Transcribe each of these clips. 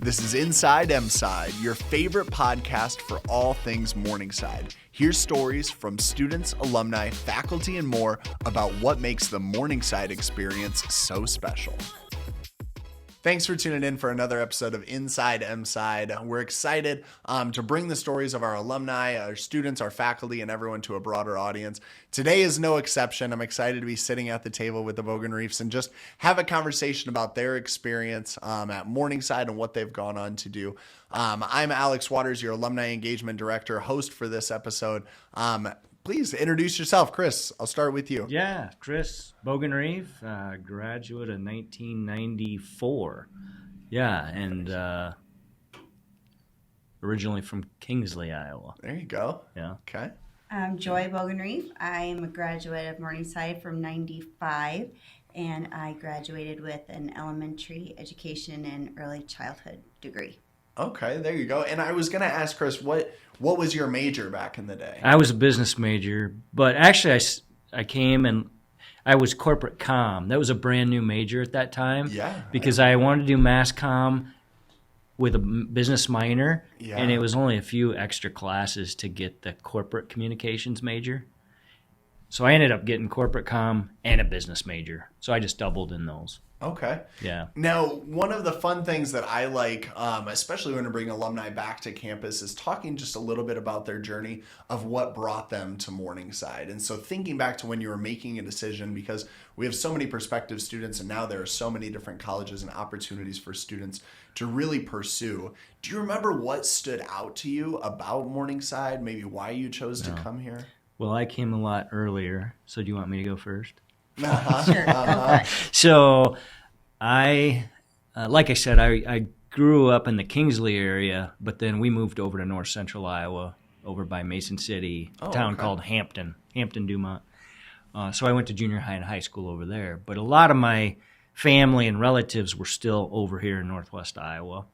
This is Inside Mside, your favorite podcast for all things Morningside. Here's stories from students, alumni, faculty, and more about what makes the Morningside experience so special. Thanks for tuning in for another episode of Inside Mside. We're excited to bring the stories of our alumni, our students, our faculty, and everyone to a broader audience. Today is no exception. I'm excited to be sitting at the table with the Bogenriefs and just have a conversation about their experience at Morningside and what they've gone on to do. I'm Alex Waters, your Alumni Engagement Director, host for this episode. Please introduce yourself. Chris, I'll start with you. Yeah, Chris Bogenrief, graduate of 1994. Yeah, and originally from Kingsley, Iowa. There you go. Yeah. Okay. I'm Joy Bogenrief. I am a graduate of Morningside from 95, and I graduated with an elementary education and early childhood degree. Okay, there you go. And I was going to ask Chris, what was your major back in the day? I was a business major, but actually I came and I was corporate comm. That was a brand new major at that time. Yeah. Because I wanted to do mass comm with a business minor, Yeah. and it was only a few extra classes to get the corporate communications major. So I ended up getting corporate comm and a business major. So I just doubled in those. Okay. Yeah. Now, one of the fun things that I like, especially when I bring alumni back to campus, is talking just a little bit about their journey of what brought them to Morningside. And so thinking back to when you were making a decision, because we have so many prospective students and now there are so many different colleges and opportunities for students to really pursue. Do you remember what stood out to you about Morningside, maybe why you chose to come here? Well, I came a lot earlier, so do you want me to go first? Sure, go for it. So I, like I said, I grew up in the Kingsley area, but then we moved over to north central Iowa, over by Mason City, a town called Hampton Dumont. So I went to junior high and high school over there. But a lot of my family and relatives were still over here in northwest Iowa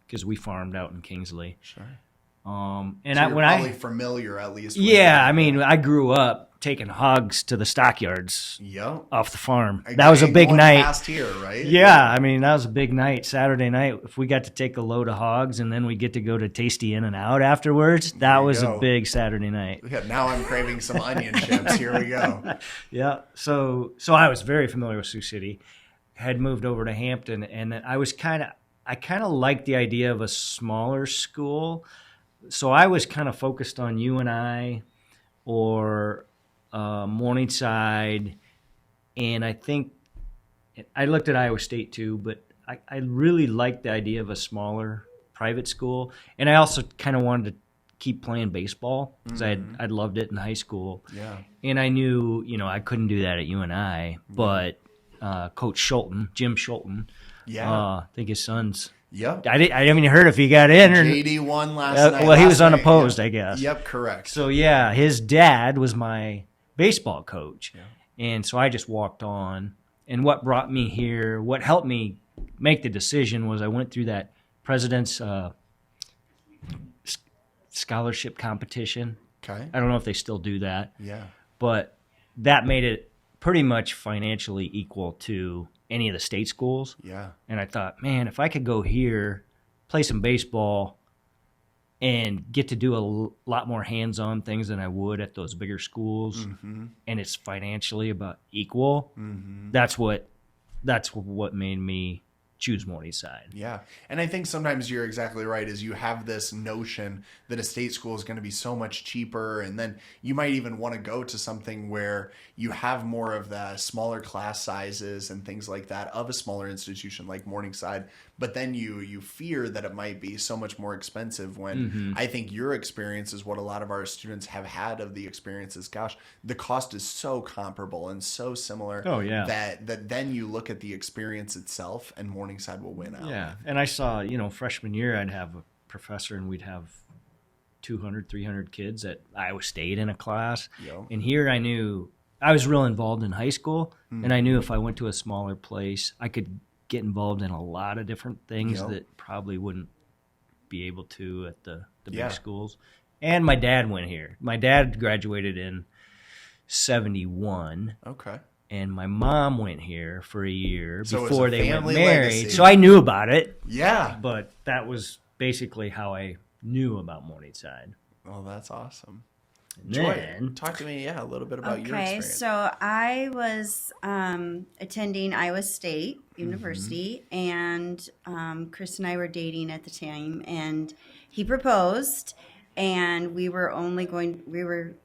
because we farmed out in Kingsley. Sure. And So you're probably familiar at least with I mean, I grew up taking hogs to the stockyards Yep. off the farm. Again, That was a big going night. past here, right? Yeah, I mean, that was a big night. Saturday night, if we got to take a load of hogs and then we get to go to Tasty In and Out afterwards, that was go. a big Saturday night. Yeah, now I'm craving some onion chips. Here we go. Yeah, so I was very familiar with Sioux City. Had moved over to Hampton, and I kind of liked the idea of a smaller school. So I was kind of focused on UNI or Morningside, and I think I looked at Iowa State too, but I really liked the idea of a smaller private school, and I also kind of wanted to keep playing baseball because I'd loved it in high school. Yeah. And I knew, I couldn't do that at UNI, but Coach Schulten, Jim Schulten, I think his son's. Yep. I haven't even heard if he got in or. JD won last night. Well, he was last night, unopposed, yeah. I guess. Yep, correct. So yeah, his dad was my baseball coach, Yeah. and so I just walked on. And what brought me here, what helped me make the decision, was I went through that president's scholarship competition. Okay. I don't know if they still do that, Yeah. but that made it pretty much financially equal to any of the state schools. Yeah. And I thought, man, if I could go here, play some baseball, and get to do a lot more hands-on things than I would at those bigger schools, and it's financially about equal, that's what made me choose Morningside. Yeah. And I think sometimes you're exactly right, is you have this notion that a state school is going to be so much cheaper, and then you might even want to go to something where you have more of the smaller class sizes and things like that of a smaller institution like Morningside, but then you fear that it might be so much more expensive when I think your experience is what a lot of our students have had of the experiences. Gosh, the cost is so comparable and so similar that then you look at the experience itself and Morningside will win out. Yeah, and I saw, freshman year I'd have a professor and we'd have 200, 300 kids at Iowa State in a class. Yo. And here I knew I was real involved in high school, and I knew if I went to a smaller place, I could get involved in a lot of different things that probably wouldn't be able to at the big schools. And my dad went here. My dad graduated in 71. Okay. and my mom went here for a year So it was before a they went family married. legacy. So I knew about it, Yeah. but that was basically how I knew about Morningside. Oh, that's awesome. And Joy, then, talk to me, a little bit about your Okay, experience. so I was attending Iowa State University, and Chris and I were dating at the time, and he proposed, and we were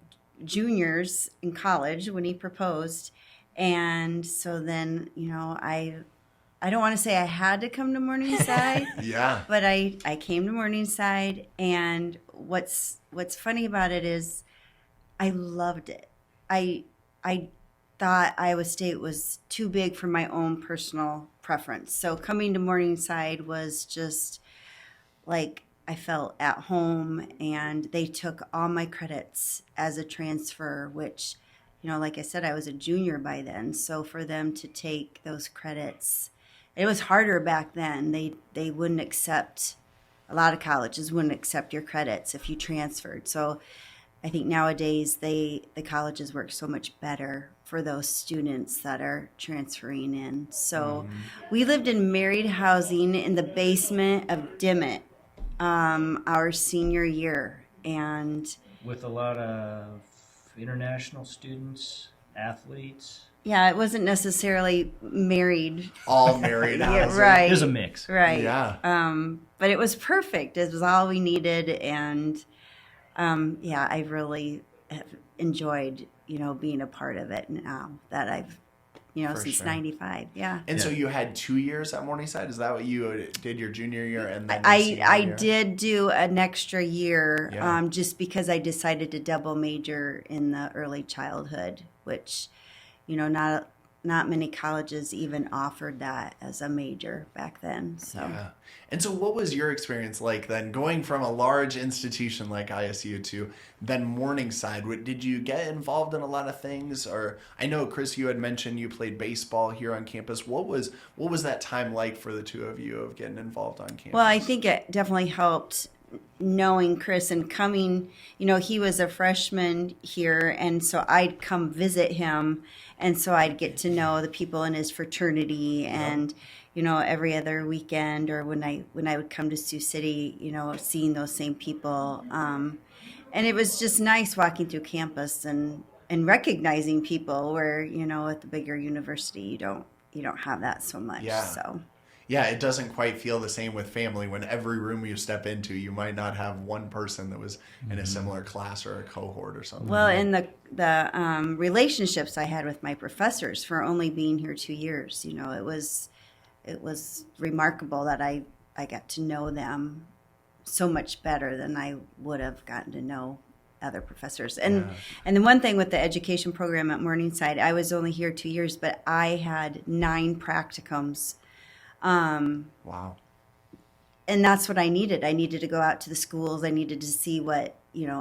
juniors in college when he proposed, and so then, I don't want to say I had to come to Morningside, Yeah. but I came to Morningside, and what's funny about it is I loved it. I thought Iowa State was too big for my own personal preference. So coming to Morningside was just like I felt at home, and they took all my credits as a transfer, which, like I said, I was a junior by then. So for them to take those credits, it was harder back then. They wouldn't accept, a lot of colleges wouldn't accept your credits if you transferred. So I think nowadays the colleges work so much better for those students that are transferring in. So we lived in married housing in the basement of Dimmitt our senior year. And with a lot of international students, athletes. yeah, it wasn't necessarily married. All married. Yeah, housing. right. There's a mix. Right. Yeah. But it was perfect. It was all we needed. And I really have enjoyed, being a part of it now that I've, For since sure. 95. Yeah. And so you had 2 years at Morningside? Is that what you did your junior year and then your I senior year? did do an extra year Yeah. just because I decided to double major in the early childhood, which, not many colleges even offered that as a major back then. So. Yeah. And so what was your experience like then going from a large institution like ISU to then Morningside? Did you get involved in a lot of things? Or I know, Chris, you had mentioned you played baseball here on campus. What was that time like for the two of you of getting involved on campus? Well, I think it definitely helped knowing Chris and coming, he was a freshman here, and so I'd come visit him, and so I'd get to know the people in his fraternity, and every other weekend or when I would come to Sioux City, seeing those same people, and it was just nice walking through campus and recognizing people where at the bigger university you don't have that so much. Yeah. So. Yeah, it doesn't quite feel the same with family when every room you step into, you might not have one person that was in a similar class or a cohort or something. Well, and the relationships I had with my professors for only being here 2 years, it was remarkable that I got to know them so much better than I would have gotten to know other professors. And the one thing with the education program at Morningside, I was only here 2 years, but I had 9 practicums. Wow. And that's what I needed. I needed to go out to the schools. I needed to see what,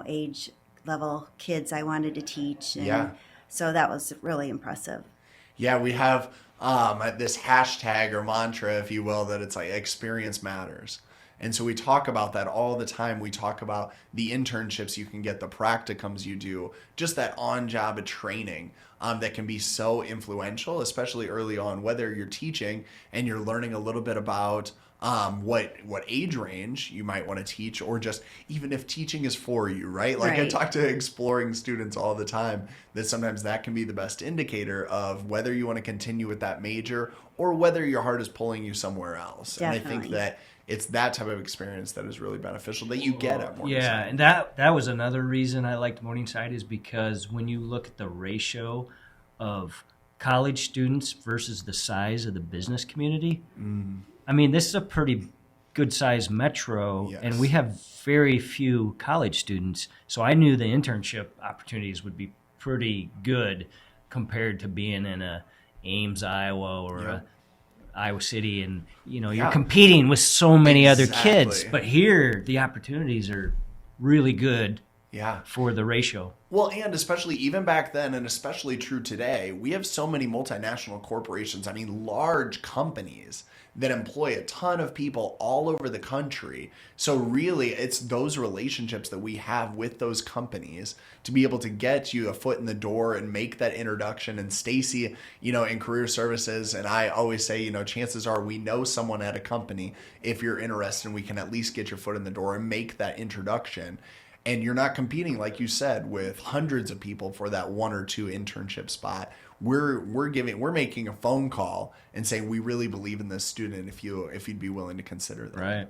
age level kids I wanted to teach. And so that was really impressive. Yeah, we have this hashtag or mantra, if you will, that it's like experience matters. And so we talk about that all the time. We talk about the internships you can get, the practicums you do, just that on-job training that can be so influential, especially early on, whether you're teaching and you're learning a little bit about what age range you might want to teach, or just even if teaching is for you, right? Like I talk to exploring students all the time that sometimes that can be the best indicator of whether you want to continue with that major or whether your heart is pulling you somewhere else. Definitely. And I think that it's that type of experience that is really beneficial that you get at Morningside. Yeah, and that was another reason I liked Morningside, is because when you look at the ratio of college students versus the size of the business community, I mean, this is a pretty good-sized metro, and we have very few college students. So I knew the internship opportunities would be pretty good compared to being in a Ames, Iowa, or a Iowa City, and you're competing with so many other kids. But here, the opportunities are really good Yeah. for the ratio. Well, and especially even back then, and especially true today, we have so many multinational corporations, I mean, large companies that employ a ton of people all over the country. So really, it's those relationships that we have with those companies to be able to get you a foot in the door and make that introduction. And Stacy, in career services, and I always say, chances are we know someone at a company. If you're interested, and we can at least get your foot in the door and make that introduction. And you're not competing, like you said, with hundreds of people for that 1 or 2 internship spot. We're making a phone call and saying we really believe in this student if you'd be willing to consider that. Right.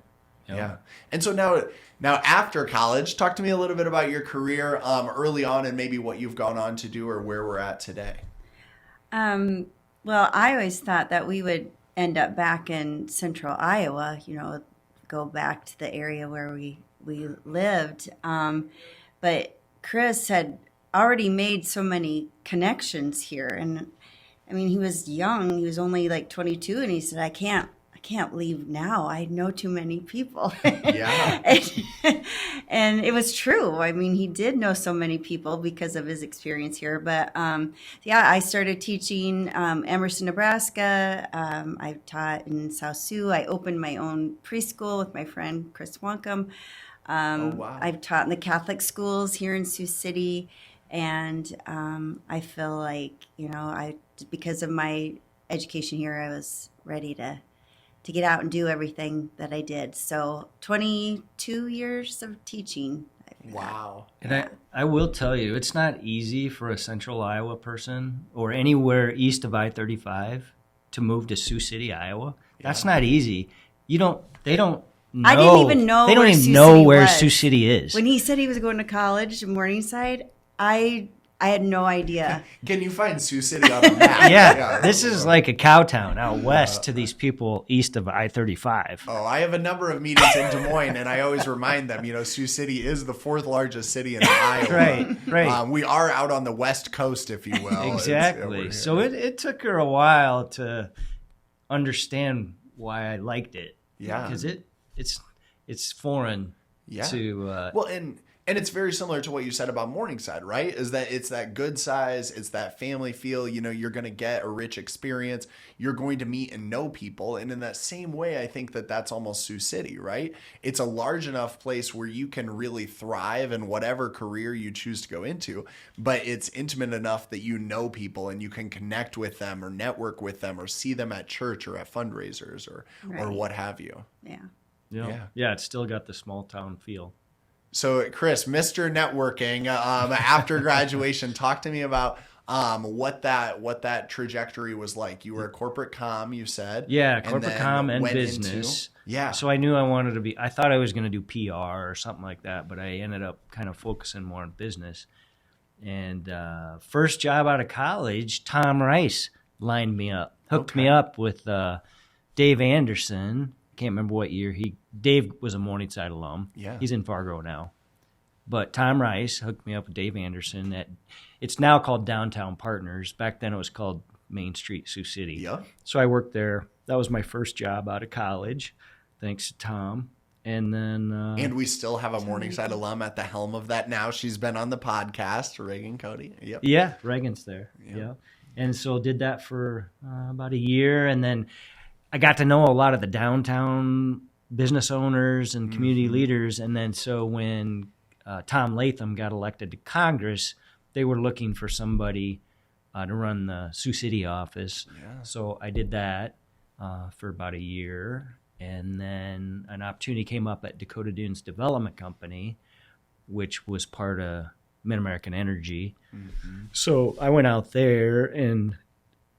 Yep. Yeah. And so now after college, talk to me a little bit about your career early on and maybe what you've gone on to do or where we're at today. Well, I always thought that we would end up back in central Iowa, go back to the area where we lived. But Chris had already made so many connections here. And I mean, he was young. He was only like 22. And he said, I can't leave now. I know too many people. Yeah. and it was true. I mean, he did know so many people because of his experience here. But I started teaching Emerson, Nebraska. I've taught in South Sioux. I opened my own preschool with my friend Chris Wankum. Wow. I've taught in the Catholic schools here in Sioux City. And I feel like, because of my education here, I was ready to get out and do everything that I did. So 22 years of teaching. Wow. And I will tell you, it's not easy for a central Iowa person or anywhere east of I-35 to move to Sioux City, Iowa. Yeah. That's not easy. They don't know. I didn't even know. They don't even know where Sioux City is. When he said he was going to college in Morningside, I had no idea. Can you find Sioux City on the map? Yeah, this is like a cow town out west to these people east of I-35. Oh, I have a number of meetings in Des Moines, and I always remind them, Sioux City is the 4th largest city in Iowa. Right. We are out on the west coast, if you will. Exactly. So it took her a while to understand why I liked it. Yeah. Because it's foreign to... Well, and it's very similar to what you said about Morningside, right? Is that it's that good size, it's that family feel, you're going to get a rich experience, you're going to meet and know people. And in that same way, I think that that's almost Sioux City, right? It's a large enough place where you can really thrive in whatever career you choose to go into, but it's intimate enough that you know people and you can connect with them or network with them or see them at church or at fundraisers or what have you. Yeah. It's still got the small town feel. So, Chris, Mr. Networking, after graduation, talk to me about what that trajectory was like. You were a corporate comm, you said. Yeah, corporate comm and business. So I knew I thought I was going to do PR or something like that, but I ended up kind of focusing more on business. And first job out of college, Tom Rice lined me up, hooked me up with Dave Anderson. Can't remember what year. Dave was a Morningside alum. Yeah. He's in Fargo now. But Tom Rice hooked me up with Dave Anderson. It's now called Downtown Partners. Back then it was called Main Street Sioux City. Yeah. So I worked there. That was my first job out of college, thanks to Tom. And then... and we still have a Morningside alum at the helm of that now. She's been on the podcast, Reagan Cody. Yep. Yeah, Reagan's there. Yeah. And so did that for about a year. And then I got to know a lot of the downtown business owners and community leaders. And then so when Tom Latham got elected to Congress, they were looking for somebody to run the Sioux City office. Yeah. So I did that for about a year. And then an opportunity came up at Dakota Dunes Development Company, which was part of Mid-American Energy. Mm-hmm. So I went out there and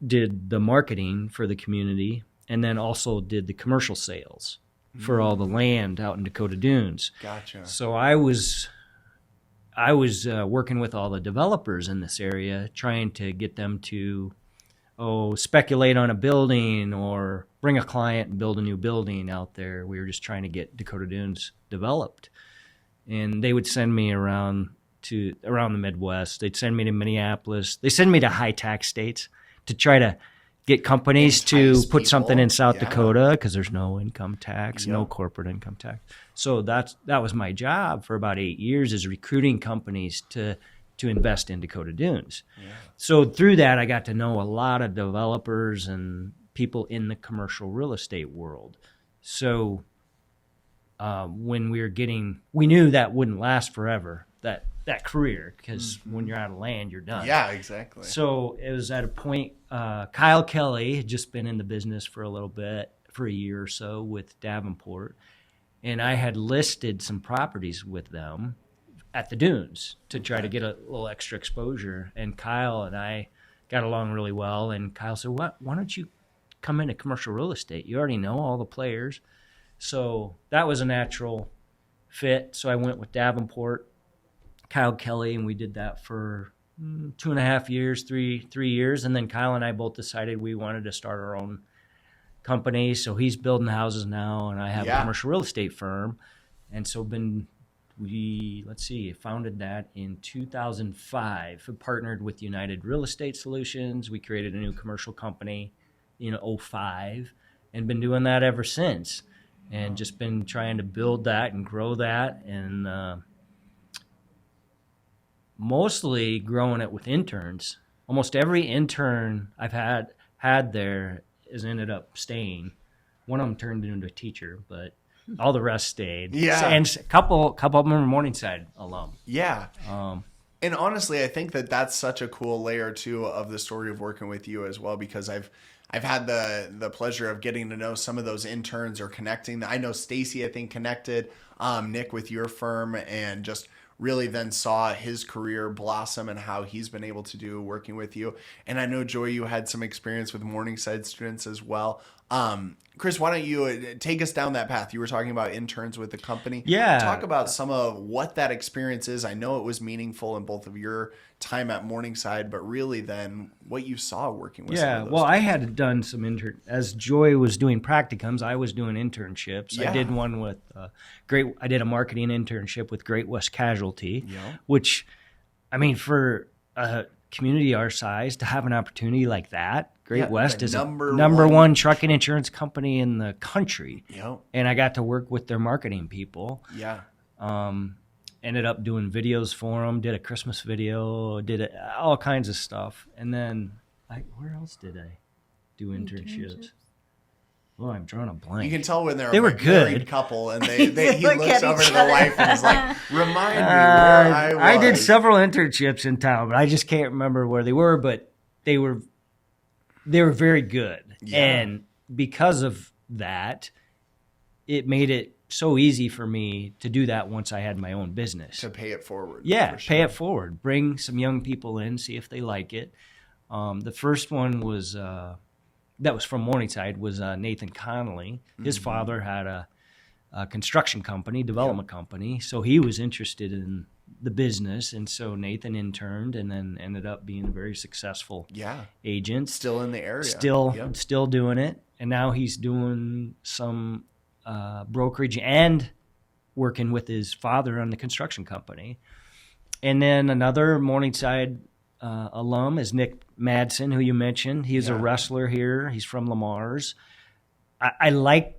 did the marketing for the community, and then also did the commercial sales for all the land out in Dakota Dunes. Gotcha. So I was working with all the developers in this area, trying to get them to speculate on a building or bring a client and build a new building out there. We were just trying to get Dakota Dunes developed. And they would send me around the Midwest. They'd send me to Minneapolis. They send me to high tax states to try to get companies to entice put something people. in South Yeah. Dakota because there's no income tax, no Yep. corporate income tax. So that was my job for about 8 years, is recruiting companies to invest in Dakota Dunes. Yeah. So through that, I got to know a lot of developers and people in the commercial real estate world. So when we knew that wouldn't last forever, that career, because when you're out of land, you're done. Yeah, exactly. So it was at a point, Kyle Kelly had just been in the business for a little bit, for a year or so with Davenport, and I had listed some properties with them at the Dunes to try to get a little extra exposure. And Kyle and I got along really well, and Kyle said, why don't you come into commercial real estate? You already know all the players. So that was a natural fit. So I went with Davenport, Kyle Kelly, and we did that for 2.5 years, three years. And then Kyle and I both decided we wanted to start our own company. So he's building houses now, and I have a commercial real estate firm. And so founded that in 2005. We partnered with United Real Estate Solutions. We created a new commercial company in 2005 and been doing that ever since. And just been trying to build that and grow that, and mostly growing it with interns. Almost every intern I've had there has ended up staying. One of them turned into a teacher, but all the rest stayed. Yeah. And a couple of them are Morningside alum. Yeah. And honestly, I think that's such a cool layer too of the story of working with you as well, because I've had the pleasure of getting to know some of those interns or connecting. I know Stacy, I think, connected Nick with your firm, and just really then saw his career blossom and how he's been able to do working with you. And I know, Joy, you had some experience with Morningside students as well. Chris, why don't you take us down that path? You were talking about interns with the company. Yeah. Talk about some of what that experience is. I know it was meaningful in both of your time at Morningside, but really then what you saw working with some of those. Well, I had done some as Joy was doing practicums, I was doing internships. Yeah. I did one with I did a marketing internship with Great West Casualty, which, I mean, for a community our size to have an opportunity like that, Great West is number one trucking insurance company in the country. Yep. And I got to work with their marketing people. Yeah. Ended up doing videos for them, did a Christmas video, did all kinds of stuff. And then, where else did I do internships? Oh, I'm drawing a blank. You can tell when they were married good couple, and he looks over to the wife and is like, remind me where I was. I did several internships in town, but I just can't remember where they were, but they were very good. Yeah. And because of that, it made it so easy for me to do that once I had my own business. To pay it forward. Yeah, for sure. pay it forward. Bring some young people in, see if they like it. The first one was that was from Morningside was Nathan Connolly. His father had a construction company, development company, so he was interested in the business, and so Nathan interned and then ended up being a very successful agent. Still in the area. Still doing it, and now he's doing some brokerage and working with his father on the construction company. And then another Morningside alum is Nick Madsen, who you mentioned. He's a wrestler here. He's from Lamar's. I've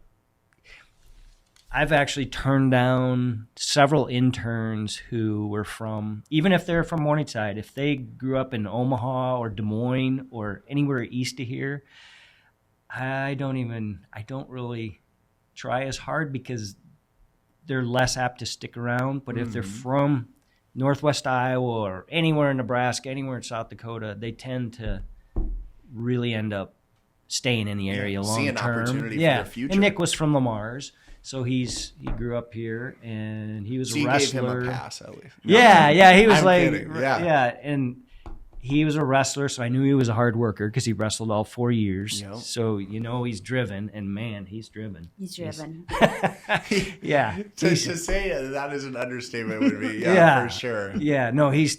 actually turned down several interns who were from, even if they're from Morningside, if they grew up in Omaha or Des Moines or anywhere east of here, I don't really try as hard because they're less apt to stick around. But if they're from Northwest Iowa or anywhere in Nebraska, anywhere in South Dakota, they tend to really end up staying in the area long term. See an opportunity for their future. And Nick was from Lamar's, so he grew up here, and he was a wrestler. You gave him a pass at least. Yeah, he was kidding. And he was a wrestler, so I knew he was a hard worker because he wrestled all 4 years. Yep. So he's driven, and man, he's driven. He's driven. Yeah. To say that is an understatement would be, for sure. Yeah, no, he's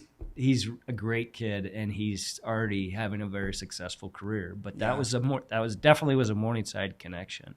a great kid, and he's already having a very successful career. But that was definitely a Morningside connection.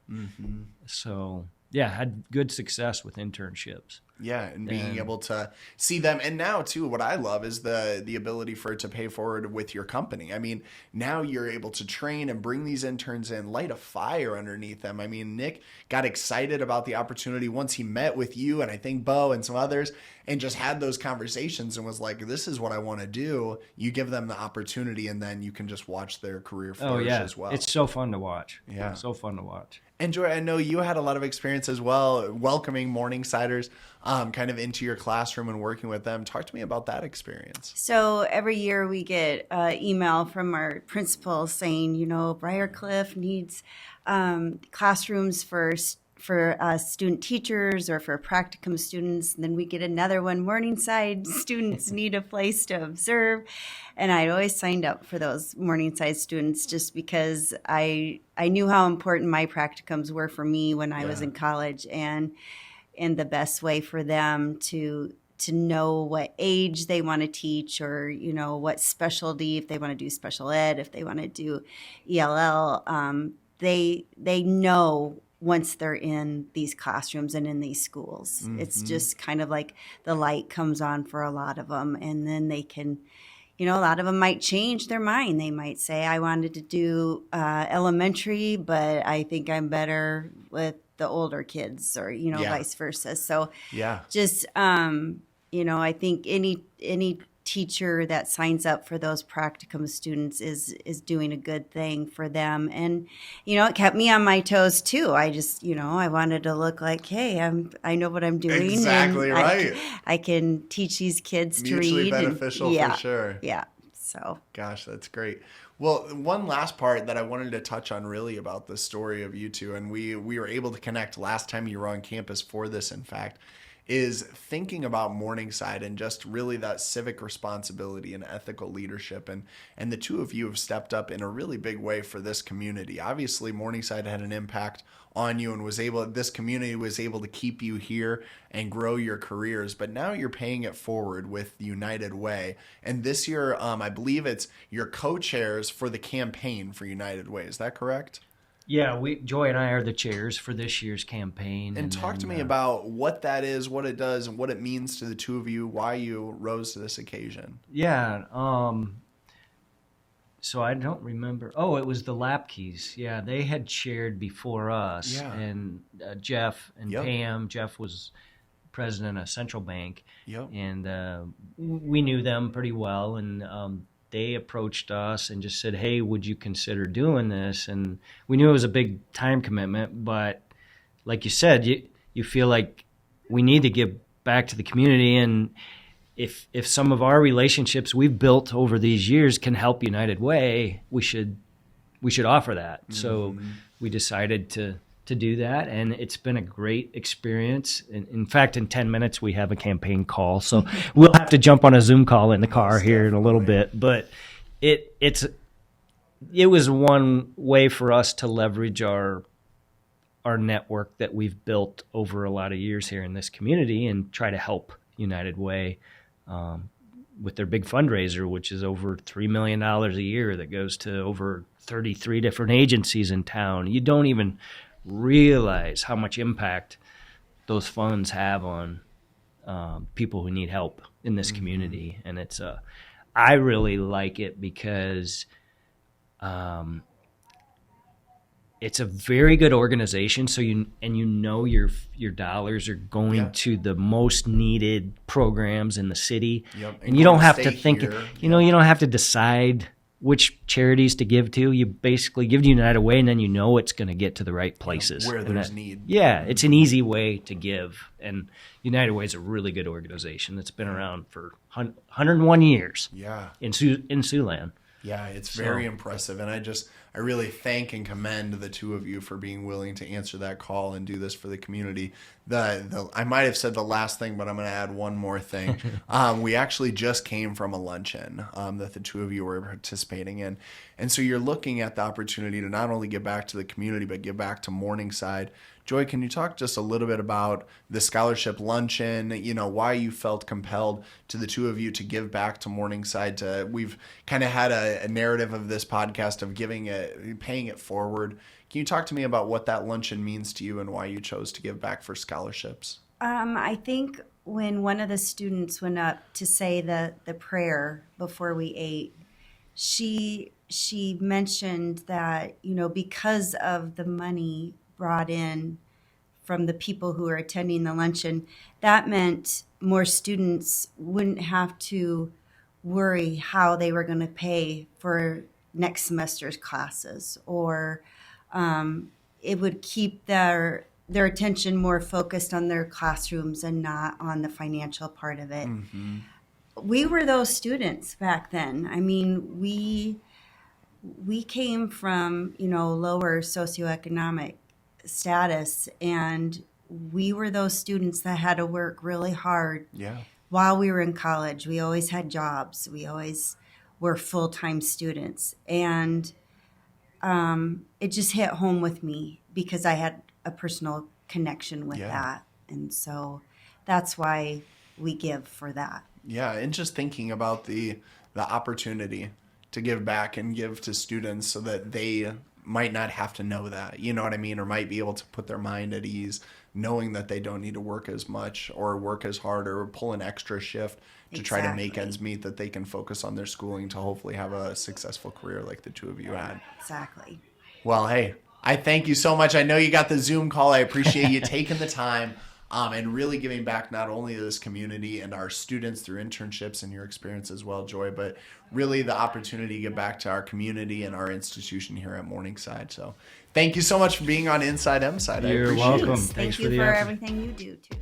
So had good success with internships. Yeah, and being able to see them. And now, too, what I love is the ability for it to pay forward with your company. I mean, now you're able to train and bring these interns in, light a fire underneath them. I mean, Nick got excited about the opportunity once he met with you and I think Bo and some others and just had those conversations and was like, this is what I want to do. You give them the opportunity and then you can just watch their career flourish as well. It's so fun to watch. Yeah. So fun to watch. And Joy, I know you had a lot of experience as well welcoming Morningsiders kind of into your classroom and working with them. Talk to me about that experience. So every year we get an email from our principal saying, Briarcliff needs classrooms for student teachers or for practicum students. And then we get another one, Morningside students need a place to observe. And I'd always signed up for those Morningside students just because I knew how important my practicums were for me when I was in college, and the best way for them to know what age they want to teach, or what specialty, if they want to do special ed, if they want to do ELL, they know once they're in these classrooms and in these schools. Mm-hmm. It's just kind of like the light comes on for a lot of them, and then they can, a lot of them might change their mind. They might say, I wanted to do elementary, but I think I'm better with the older kids, or, vice versa. So just, I think any teacher that signs up for those practicum students is doing a good thing for them. And, it kept me on my toes too. I just, I wanted to look like, hey, I know what I'm doing. Exactly and right. I can teach these kids to read. Mutually beneficial for sure. Yeah. So. Gosh, that's great. Well, one last part that I wanted to touch on really about the story of you two, and we were able to connect last time you were on campus for this, in fact, is thinking about Morningside and just really that civic responsibility and ethical leadership. And the two of you have stepped up in a really big way for this community. Obviously, Morningside had an impact on you and this community was able to keep you here and grow your careers. But now you're paying it forward with United Way. And this year, I believe it's your co-chairs for the campaign for United Way. Is that correct? Yeah, Joy and I are the chairs for this year's campaign. And talk to me about what that is, what it does, and what it means to the two of you, why you rose to this occasion. Yeah, so I don't remember. Oh, it was the Lapkeys. Yeah, they had chaired before us. Yeah. And Jeff and Pam. Jeff was president of Central Bank. Yep. And we knew them pretty well, and they approached us and just said, hey, would you consider doing this? And we knew it was a big time commitment, but like you said, you feel like we need to give back to the community. And if some of our relationships we've built over these years can help United Way, we should offer that. Mm-hmm. So we decided to do that, and it's been a great experience. In fact, in 10 minutes we have a campaign call, so we'll have to jump on a Zoom call in the car here in a little bit. But it was one way for us to leverage our network that we've built over a lot of years here in this community and try to help United Way with their big fundraiser, which is over $3 million a year that goes to over 33 different agencies in town. You don't even realize how much impact those funds have on people who need help in this community. And it's I really like it because it's a very good organization. So your dollars are going to the most needed programs in the city. Yep. And you don't have to think, you don't have to decide which charities to give to. You basically give to United Way, and then it's going to get to the right places. Where there's need. Yeah, it's an easy way to give. And United Way is a really good organization that's been around for 101 years. Yeah. In Siouxland. Yeah, it's very impressive. And I really thank and commend the two of you for being willing to answer that call and do this for the community. I might have said the last thing, but I'm going to add one more thing. We actually just came from a luncheon that the two of you were participating in. And so you're looking at the opportunity to not only give back to the community, but give back to Morningside. Joy, can you talk just a little bit about the scholarship luncheon, why you felt compelled to the two of you to give back to Morningside? We've kind of had a narrative of this podcast of paying it forward. Can you talk to me about what that luncheon means to you and why you chose to give back for scholarships? I think when one of the students went up to say the prayer before we ate, she mentioned that, because of the money brought in from the people who were attending the luncheon, that meant more students wouldn't have to worry how they were going to pay for next semester's classes, or it would keep their attention more focused on their classrooms and not on the financial part of it. Mm-hmm. We were those students back then. I mean, we came from, lower socioeconomic status, and we were those students that had to work really hard. Yeah. While we were in college. We always had jobs. We always were full-time students. And it just hit home with me because I had a personal connection with that. And so that's why we give for that. Yeah, and just thinking about the opportunity to give back and give to students so that they might not have to know that, you know what I mean, or might be able to put their mind at ease knowing that they don't need to work as much or work as hard or pull an extra shift to try to make ends meet, that they can focus on their schooling to hopefully have a successful career like the two of you had. Exactly. Well, hey, I thank you so much. I know you got the Zoom call. I appreciate you taking the time and really giving back not only to this community and our students through internships and your experience as well, Joy, but really the opportunity to give back to our community and our institution here at Morningside. So thank you so much for being on Inside Mside. You're welcome. Thanks Thank you for everything you do, too.